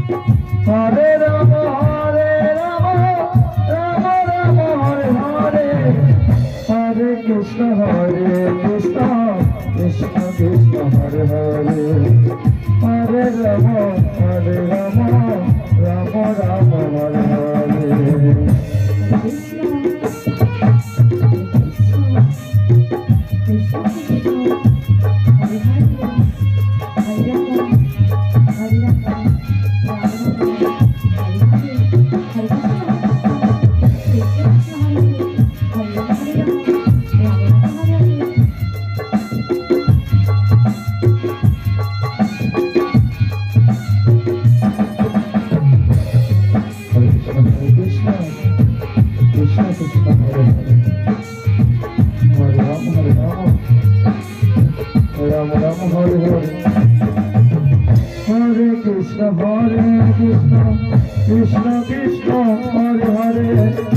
Hare Rama, Rama Rama, Hare Hare, Hare Krishna, Krishna Krishna, Hare Hare, Hare Rama, Rama Rama, Hare Hare. Rama Rama, Hare Hare, Hare Krishna, Krishna Krishna, Hare Hare.